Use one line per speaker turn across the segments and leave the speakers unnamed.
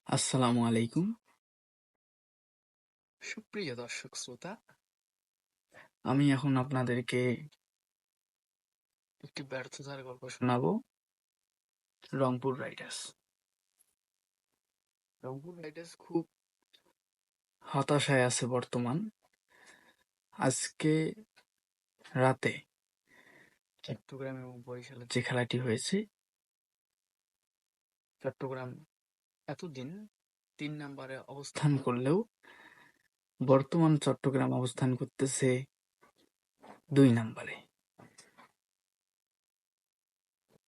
আসসালামু আলাইকুম। সুপ্রিয় দর্শক শ্রোতা, আমি এখন আপনাদেরকে একটি ব্যর্থতার গল্প শোনাবো। রংপুর রাইডার্স। রংপুর রাইডার্স খুব হতাশায় আছে বর্তমান। আজকে রাতে চট্টগ্রাম এবং বরিশালের যে খেলাটি হয়েছে, চট্টগ্রাম এতদিন ৩ নম্বরে অবস্থান করলেও বর্তমান চট্টগ্রাম অবস্থান করতেছে ২ নম্বরে।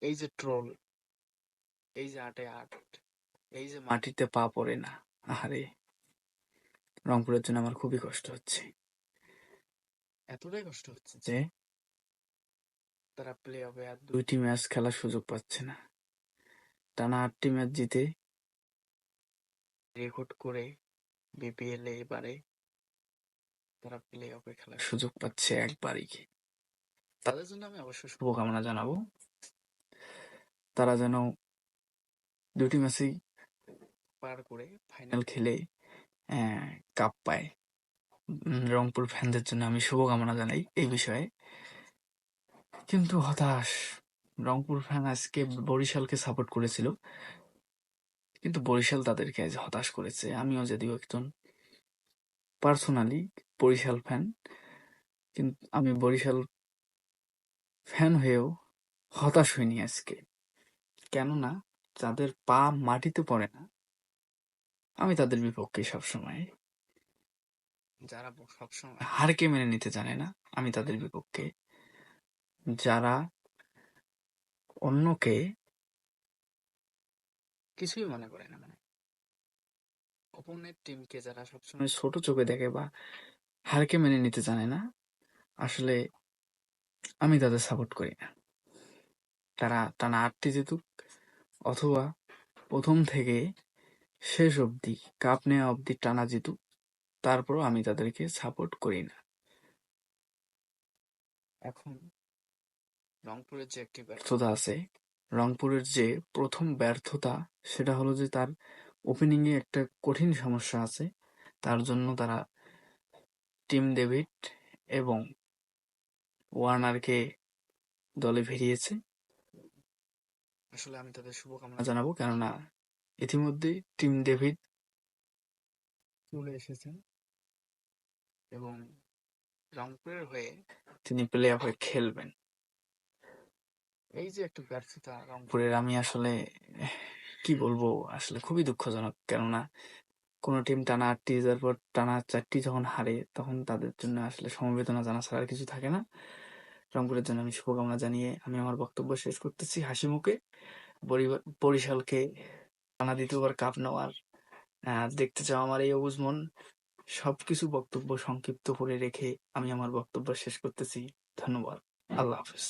এই যে ট্রোল, এই যে আটে আট, এই যে মাটিতে পা পড়ে না, আহারে, রংপুরের জন্য আমার খুবই কষ্ট হচ্ছে। এতটাই কষ্ট হচ্ছে যে তারা প্লে অফে আর ২টি ম্যাচ খেলার সুযোগ পাচ্ছে না। টানা ৮টি ম্যাচ জিতে রেকর্ড করে বিপিএল এ এবারে তারা প্লে অফে খেলার সুযোগ পাচ্ছে একবারই। তাদের জন্য আমি অবশ্যই শুভকামনা জানাবো। তারা যেন ২টি ম্যাচেই পার করে ফাইনাল খেলে কাপ পায়। রংপুর ফ্যানদের জন্য আমি শুভকামনা জানাই এই বিষয়ে। কিন্তু হতাশ, রংপুর ফ্যান আজকে বরিশালকে সাপোর্ট করেছিল, কিন্তু বরিশাল তাদেরকে আজ হতাশ করেছে। আমিও যদিও একজন পার্সোনালি বরিশাল ফ্যান, কিন্তু আমি বরিশাল ফ্যান হয়েও হতাশ হইনি আজকে। কেননা যাদের পা মাটিতে পড়ে না, আমি তাদের বিপক্ষে সবসময়। যারা সবসময় হারকে মেনে নিতে জানে না, আমি তাদের বিপক্ষে। যারা অন্যকে কিছুই মনে করে না, মানে অপোনেন্ট টিমকে যারা সবসময় ছোট চোখে দেখে বা হারকে মেনে নিতে জানে না, আসলে আমি তাদের সাপোর্ট করি না। তারা টানা ৮টি জিতুক, অথবা প্রথম থেকে শেষ অবধি কাপ নেওয়া অবধি টানা জিতুক, তারপরও আমি তাদেরকে সাপোর্ট করি না। এখন রংপুরের যে একটি ব্যর্থতা আছে, রংপুরের যে প্রথম ব্যর্থতা, সেটা হলো যে তার ওপেনিং এ একটা কঠিন সমস্যা আছে। তার জন্য তারা টিম ডেভিড এবং ওয়ার্নারকে দলে ভিড়িয়েছে। আসলে আমি তাদের শুভকামনা জানাবো, কেননা ইতিমধ্যেই টিম ডেভিড চলে এসেছেন এবং রংপুরের হয়ে তিনি প্লে অফে খেলবেন। এই যে একটা ব্যর্থতা রংপুরের, আমি আসলে কি বলবো, আসলে খুবই দুঃখজনক। কেননা কোনো টিম টানা ৮টি জেতার পর টানা ৪টি যখন হারে, তখন তাদের জন্য আসলে সমবেদনা জানা ছাড়া আর কিছু থাকে না। রংপুরের জন্য আমি শুভকামনা জানিয়ে আমি আমার বক্তব্য শেষ করতেছি হাসি মুখে। বরিশালকে টানা দ্বিতীয়বার কাপ নেওয়ার দেখতে চাও আমার এই অবুঝ মন। সবকিছু বক্তব্য সংক্ষিপ্ত করে রেখে আমি আমার বক্তব্য শেষ করতেছি। ধন্যবাদ। আল্লাহ হাফেজ।